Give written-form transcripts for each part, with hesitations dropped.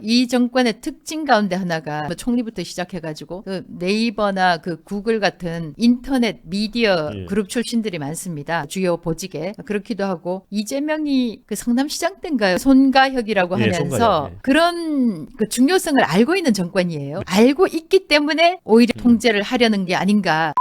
이 정권의 특징 가운데 하나가 총리부터 시작해가지고 그 네이버나 그 구글 같은 인터넷 미디어 예. 그룹 출신들이 많습니다. 주요 보직에. 그렇기도 하고 이재명이 그 성남시장 때인가요? 손가혁이라고 예, 하면서 손가혁, 예. 그런 그 중요성을 알고 있는 정권이에요. 알고 있기 때문에 오히려 통제를 하려는 게 아닌가.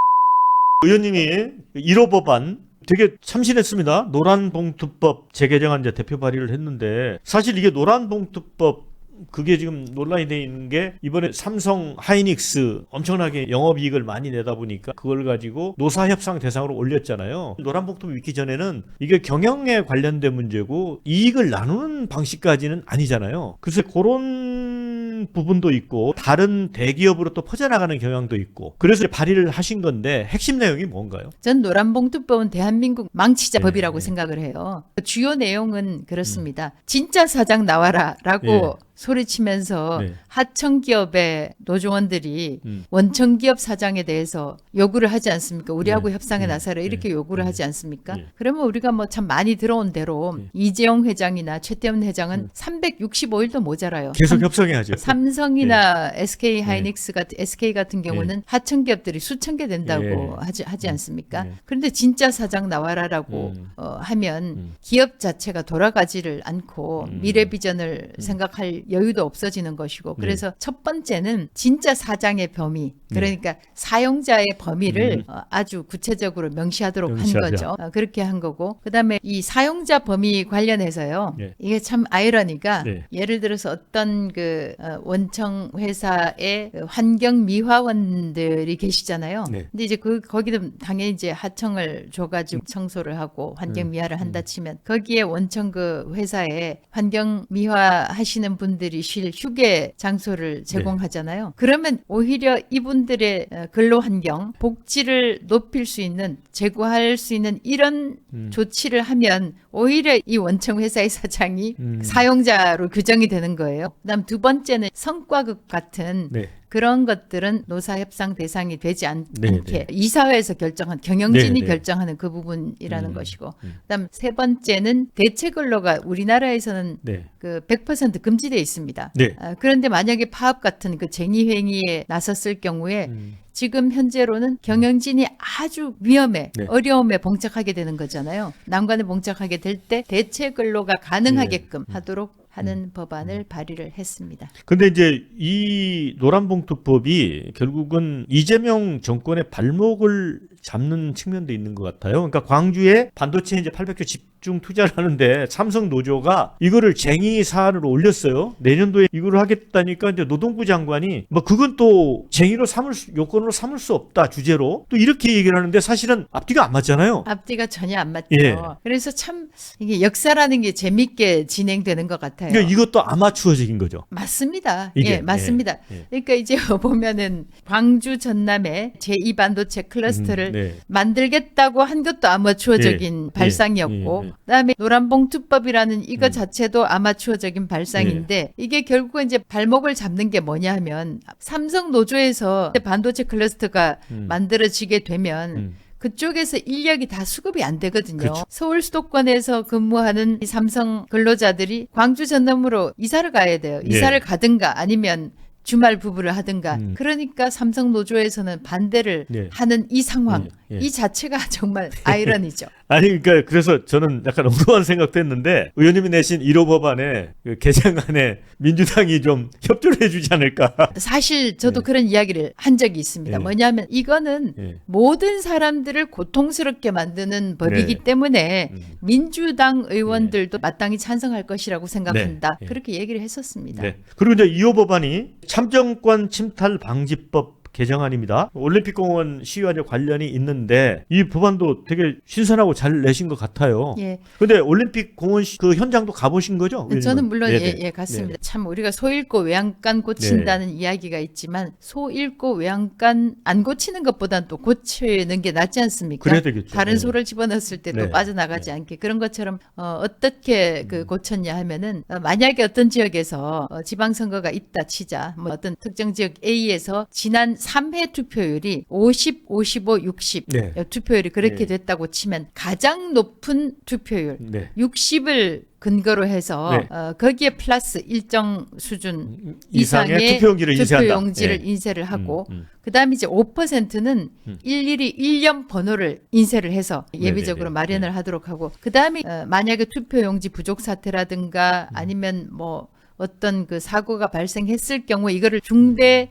의원님이 1호 법안 되게 참신했습니다. 노란봉투법 재개정안 이제 대표 발의를 했는데 사실 이게 노란봉투법 그게 지금 논란이 돼 있는 게 이번에 삼성 하이닉스 엄청나게 영업이익을 많이 내다 보니까 그걸 가지고 노사협상 대상으로 올렸잖아요. 노란봉투법 있기 전에는 이게 경영에 관련된 문제고 이익을 나누는 방식까지는 아니잖아요. 그래서 그런 부분도 있고 다른 대기업으로 또 퍼져나가는 경향도 있고 그래서 발의를 하신 건데 핵심 내용이 뭔가요? 전 노란봉투법은 대한민국 망치자 네, 법이라고 네. 생각을 해요. 주요 내용은 그렇습니다. 진짜 사장 나와라라고 예. 소리치면서 네. 하청기업의 노조원들이 원청기업 사장에 대해서 요구를 하지 않습니까? 우리하고 네. 협상에 나서라 이렇게 네. 요구를 네. 하지 않습니까? 네. 그러면 우리가 뭐 참 많이 들어온 대로 이재용 회장이나 최태원 회장은 365일도 모자라요. 계속 협상해야죠. 삼성이나 SK 하이닉스 같은 SK 같은 경우는 예. 하청기업들이 수천 개 된다고 예. 하지 않습니까? 예. 그런데 진짜 사장 나와라라고 하면 기업 자체가 돌아가지를 않고 미래 비전을 생각할 여유도 없어지는 것이고 그래서 첫 번째는 진짜 사장의 범위 그러니까 사용자의 범위를 아주 구체적으로 명시하도록 한 명시하자. 거죠. 그렇게 한 거고 그다음에 이 사용자 범위 관련해서요. 네. 이게 참 아이러니가 네. 예를 들어서 어떤 그 원청 회사의 환경 미화원들이 계시잖아요. 네. 근데 이제 거기도 당연히 이제 하청을 줘가지고 청소를 하고 환경 미화를 한다 치면 거기에 원청 그 회사에 환경 미화 하시는 분들이 쉴 휴게 장소를 제공하잖아요. 그러면 오히려 이분들의 근로 환경, 복지를 높일 수 있는 제고할 수 있는 이런 조치를 하면 오히려 이 원청 회사의 사장이 사용자로 규정이 되는 거예요. 그다음 두 번째는 성과급 같은 네. 그런 것들은 노사협상 대상이 되지 않게 네. 이사회에서 결정한 경영진이 네. 결정하는 그 부분이라는 것이고 그다음 세 번째는 대체 근로가 우리나라에서는 네. 그 100% 금지되어 있습니다. 네. 그런데 만약에 파업 같은 그 쟁의 행위에 나섰을 경우에 지금 현재로는 경영진이 아주 위험에 네. 어려움에 봉착하게 되는 거잖아요. 난관에 봉착하게 될 때 대체 근로가 가능하게끔 하도록 하는 법안을 발의를 했습니다. 근데 이제 이 노란봉투법이 결국은 이재명 정권의 발목을 잡는 측면도 있는 것 같아요. 그러니까 광주에 반도체 이제 800조 집중 투자를 하는데 삼성 노조가 이거를 쟁의 사안으로 올렸어요. 내년도에 이거를 하겠다니까 이제 노동부 장관이 뭐 그건 또 쟁의로 요건으로 삼을 수 없다 주제로 또 이렇게 얘기를 하는데 사실은 앞뒤가 안 맞잖아요. 앞뒤가 전혀 안 맞죠. 예. 그래서 참 이게 역사라는 게 재밌게 진행되는 것 같아요. 그러니까 이것도 아마추어적인 거죠. 맞습니다. 이게, 예, 맞습니다. 예. 그러니까 이제 보면은 광주 전남에 제2반도체 클러스터를 만들겠다고 한 것도 아마추어적인 발상이었고 그다음에 노란봉투법이라는 이거 자체도 아마추어적인 발상인데 이게 결국은 이제 발목을 잡는 게 뭐냐 하면 삼성 노조에서 반도체 클러스터가 만들어지게 되면 그쪽에서 인력이 다 수급이 안 되거든요. 그렇죠. 서울 수도권에서 근무하는 이 삼성 근로자들이 광주 전남으로 이사를 가야 돼요. 이사를 가든가 아니면 주말 부부를 하든가 그러니까 삼성 노조에서는 반대를 하는 이 상황 이 자체가 정말 아이러니죠. 아니 그러니까 그래서 저는 약간 엉뚱한 생각도 했는데 의원님이 내신 1호 법안에 그 개정안에 민주당이 좀 협조를 해주지 않을까. 사실 저도 그런 이야기를 한 적이 있습니다. 뭐냐면 이거는 모든 사람들을 고통스럽게 만드는 법이기 때문에 민주당 의원들도 마땅히 찬성할 것이라고 생각한다. 그렇게 얘기를 했었습니다. 그리고 이제 2호 법안이 참정권 침탈 방지법 개정안입니다. 올림픽공원 시위와 관련이 있는데 이 법안도 되게 신선하고 잘 내신 것 같아요. 예. 근데 올림픽공원 그 현장도 가보신 거죠? 저는 물론 갔습니다. 참 우리가 소 잃고 외양간 고친다는 이야기가 있지만 소 잃고 외양간 안 고치는 것보다는 또 고치는 게 낫지 않습니까? 그래야 되겠죠. 다른 소를 집어넣었을 때 또 빠져나가지 않게 그런 것처럼 어떻게 그 고쳤냐 하면은 만약에 어떤 지역에서 지방선거가 있다 치자 뭐 어떤 특정 지역 A에서 지난 3회 투표율이 50, 55, 60 네. 투표율이 그렇게 네. 됐다고 치면 가장 높은 투표율 네. 60을 근거로 해서 네. 거기에 플러스 일정 수준 이상의 이상의 투표용지를 인쇄한다. 투표용지를 예. 인쇄를 하고 음. 그다음에 이제 5%는 일일이 일련 번호를 인쇄를 해서 예비적으로 네네네. 마련을 하도록 하고 그다음에 만약에 투표용지 부족 사태라든가 아니면 뭐 어떤 그 사고가 발생했을 경우 이거를 중대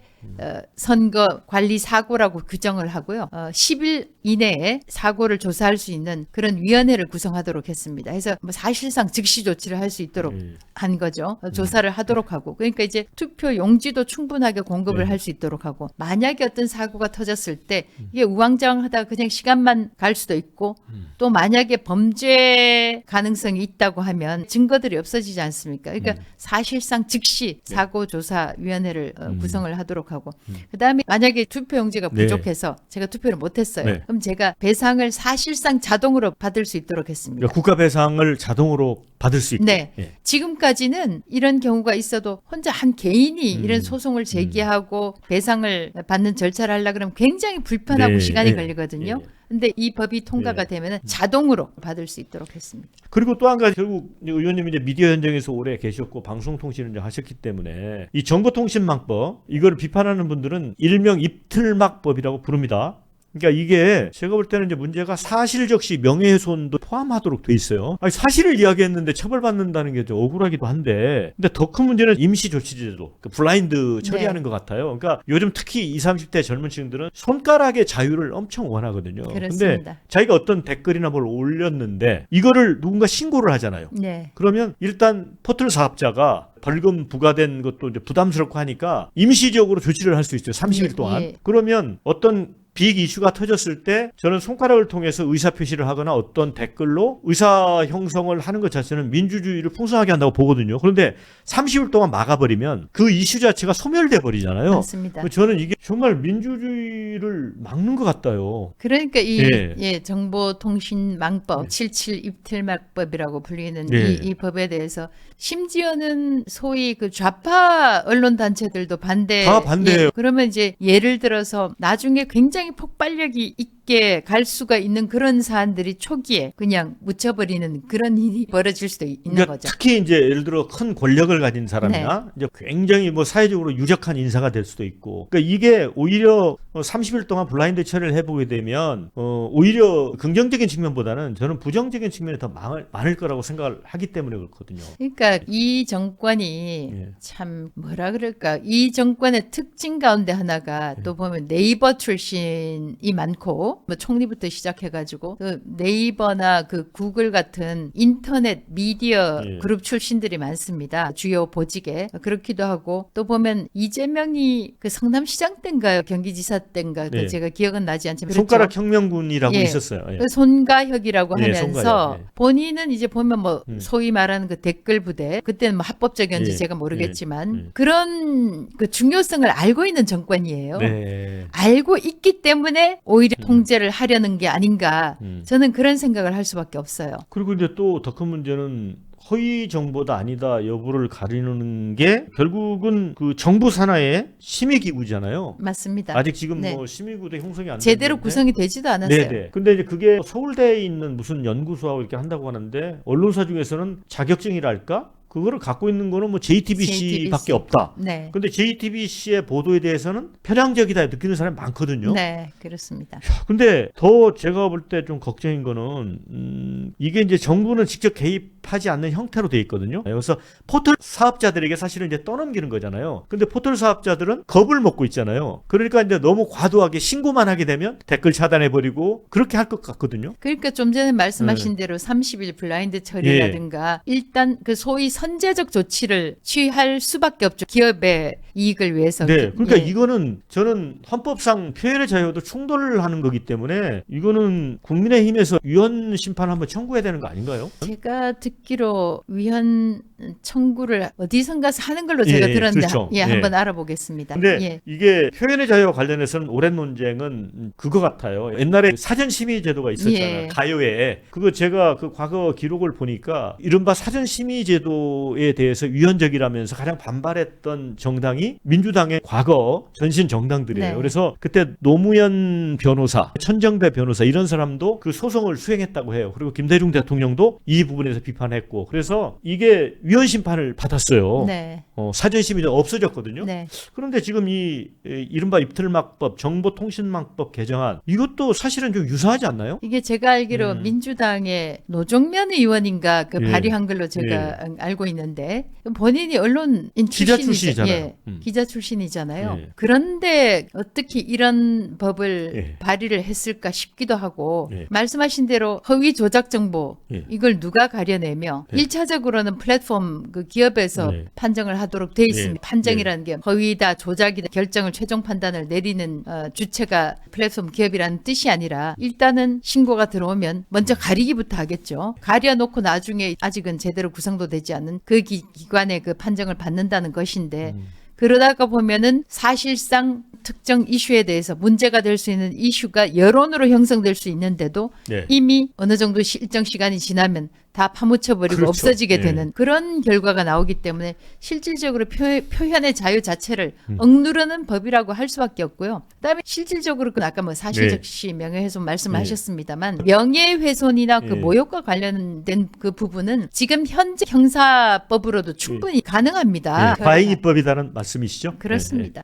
선거 관리 사고라고 규정을 하고요. 10일 이내에 사고를 조사할 수 있는 그런 위원회를 구성하도록 했습니다. 그래서 뭐 사실상 즉시 조치를 할 수 있도록 한 거죠. 조사를 하도록 하고 그러니까 이제 투표 용지도 충분하게 공급을 할 수 있도록 하고 만약에 어떤 사고가 터졌을 때 이게 우왕좌왕하다가 그냥 시간만 갈 수도 있고 또 만약에 범죄 가능성이 있다고 하면 증거들이 없어지지 않습니까? 그러니까 사실상 즉시 사고조사위원회를 구성을 하도록 하고 그다음에 만약에 투표용지가 네. 부족해서 제가 투표를 못했어요. 네. 그럼 제가 배상을 사실상 자동으로 받을 수 있도록 했습니다. 그러니까 국가 배상을 자동으로 받을 수 있게. 네. 예. 지금까지는 이런 경우가 있어도 혼자 한 개인이 이런 소송을 제기하고 배상을 받는 절차를 하려고 그러면 굉장히 불편하고 네. 시간이 예. 걸리거든요. 예. 근데 이 법이 통과가 예. 되면 자동으로 받을 수 있도록 했습니다. 그리고 또 한 가지 결국 의원님이 이제 미디어 현장에서 오래 계셨고 방송통신을 이제 하셨기 때문에 이 정보통신망법 이걸 비판하는 분들은 일명 입틀막법이라고 부릅니다. 그러니까 이게 제가 볼 때는 이제 문제가 사실적시 명예훼손도 포함하도록 돼 있어요. 아니, 사실을 이야기했는데 처벌받는다는 게 좀 억울하기도 한데, 근데 더 큰 문제는 임시조치제도, 그 블라인드 처리하는 것 같아요. 그러니까 요즘 특히 20, 30대 젊은 층들은 손가락의 자유를 엄청 원하거든요. 그렇습니다. 근데 자기가 어떤 댓글이나 뭘 올렸는데 이거를 누군가 신고를 하잖아요. 네. 그러면 일단 포털 사업자가 벌금 부과된 것도 이제 부담스럽고 하니까 임시적으로 조치를 할 수 있어요. 30일 동안. 예. 그러면 어떤 빅 이슈가 터졌을 때 저는 손가락을 통해서 의사표시를 하거나 어떤 댓글로 의사 형성을 하는 것 자체는 민주주의를 풍성하게 한다고 보거든요. 그런데 30일 동안 막아버리면 그 이슈 자체가 소멸돼 버리잖아요. 맞습니다. 저는 이게 정말 민주주의를 막는 것 같아요. 그러니까 이 예. 정보통신망법 77 입틀막법이라고 불리는 예. 이 법에 대해서 심지어는 소위 그 좌파 언론 단체들도 반대. 다 반대해요. 그러면 이제 예를 들어서 나중에 굉장히 폭발력이 있게 갈 수가 있는 그런 사안들이 초기에 그냥 묻혀버리는 그런 일이 벌어질 수도 있는 그러니까 거죠. 특히 이제 예를 들어 큰 권력을 가진 사람이나 이제 굉장히 뭐 사회적으로 유력한 인사가 될 수도 있고, 그러니까 이게 오히려 30일 동안 블라인드 처리를 해보게 되면 오히려 긍정적인 측면보다는 저는 부정적인 측면이 더 많을 거라고 생각을 하기 때문에 그렇거든요. 그러니까 이 정권이 예. 참 뭐라 그럴까 이 정권의 특징 가운데 하나가 또 보면 네이버 출신이 많고 뭐 총리부터 시작해가지고 그 네이버나 그 구글 같은 인터넷 미디어 예. 그룹 출신들이 많습니다. 주요 보직에 그렇기도 하고 또 보면 이재명이 그 성남시장 때인가요 경기지사 때인가 그 예. 제가 기억은 나지 않지만 손가락 그렇죠? 혁명군이라고 예. 있었어요. 예. 그 손가혁이라고 예, 하면서 손가혁, 예. 본인은 이제 보면 뭐 소위 말하는 그 댓글 부대 그때는 뭐 합법적이었는지 예, 제가 모르겠지만 예. 그런 그 중요성을 알고 있는 정권이에요. 네. 알고 있기 때문에 오히려 통제를 하려는 게 아닌가 저는 그런 생각을 할 수밖에 없어요. 그리고 이제 또 더 큰 문제는 허위 정보다 아니다 여부를 가리는 게 결국은 그 정부 산하의 심의 기구잖아요. 맞습니다. 아직 지금 네. 뭐 심의구도 형성이 안 제대로 됐는데. 구성이 되지도 않았어요. 네네. 근데 이제 그게 서울대에 있는 무슨 연구소하고 이렇게 한다고 하는데 언론사 중에서는 자격증이랄까? 그거를 갖고 있는 거는 뭐 JTBC밖에 없다. 네. 근데 JTBC의 보도에 대해서는 편향적이다 느끼는 사람이 많거든요. 네, 그렇습니다. 근데 더 제가 볼 때 좀 걱정인 거는 이게 이제 정부는 직접 개입하지 않는 형태로 돼 있거든요. 그래서 포털 사업자들에게 사실은 이제 떠넘기는 거잖아요. 근데 포털 사업자들은 겁을 먹고 있잖아요. 그러니까 이제 너무 과도하게 신고만 하게 되면 댓글 차단해 버리고 그렇게 할 것 같거든요. 그러니까 좀 전에 말씀하신 대로 30일 블라인드 처리라든가 일단 그 소위 선제적 조치를 취할 수밖에 없죠. 기업의 이익을 위해서. 네, 그러니까 예. 이거는 저는 헌법상 표현의 자유도 충돌하는 거기 때문에 이거는 국민의힘에서 위헌 심판 한번 청구해야 되는 거 아닌가요? 제가 듣기로 위헌 청구를 어디선가서 하는 걸로 제가 예, 들었는데 그렇죠. 예. 한번 알아보겠습니다. 근데 예. 이게 표현의 자유와 관련해서는 오랜 논쟁은 그거 같아요. 옛날에 사전 심의 제도가 있었잖아요. 예. 가요에. 그거 제가 그 과거 기록을 보니까 이른바 사전 심의 제도에 대해서 위헌적이라면서 가장 반발했던 정당이 정당이 민주당의 과거 전신 정당들이에요. 네. 그래서 그때 노무현 변호사, 천정배 변호사 이런 사람도 그 소송을 수행했다고 해요. 그리고 김대중 대통령도 이 부분에서 비판했고 그래서 이게 위헌 심판을 받았어요. 네. 사전심의 없어졌거든요. 네. 그런데 지금 이 이른바 입틀막법, 정보통신망법 개정안 이것도 사실은 좀 유사하지 않나요? 이게 제가 알기로 민주당의 노정면 의원인가 그 예. 발의한 걸로 제가 알고 있는데 본인이 언론인 기자 출신이잖아요. 출신이잖아요. 예, 기자 출신이잖아요. 예. 그런데 어떻게 이런 법을 예. 발의를 했을까 싶기도 하고 예. 말씀하신 대로 허위 조작 정보 예. 이걸 누가 가려내며 예. 1차적으로는 플랫폼 그 기업에서 예. 판정을 하도록 돼 있습니다. 예. 판정이라는 게 허위다 조작이다 결정을 최종 판단을 내리는 주체가 플랫폼 기업이라는 뜻이 아니라 일단은 신고가 들어오면 먼저 가리기부터 하겠죠. 가려놓고 나중에 아직은 제대로 구성도 되지 않은 그 기관의 그 판정을 받는다는 것인데 그러다가 보면은 사실상 특정 이슈에 대해서 문제가 될 수 있는 이슈가 여론으로 형성될 수 있는데도 네. 이미 어느 정도 일정 시간이 지나면 다 파묻혀버리고 그렇죠. 없어지게 예. 되는 그런 결과가 나오기 때문에 실질적으로 표현의 자유 자체를 억누르는 법이라고 할 수밖에 없고요. 그다음에 실질적으로 그 아까 뭐 사실적시 명예훼손 말씀하셨습니다만 명예훼손이나 그 예. 모욕과 관련된 그 부분은 지금 현재 형사법으로도 충분히 가능합니다. 과잉입법이라는 말씀이시죠? 그렇습니다.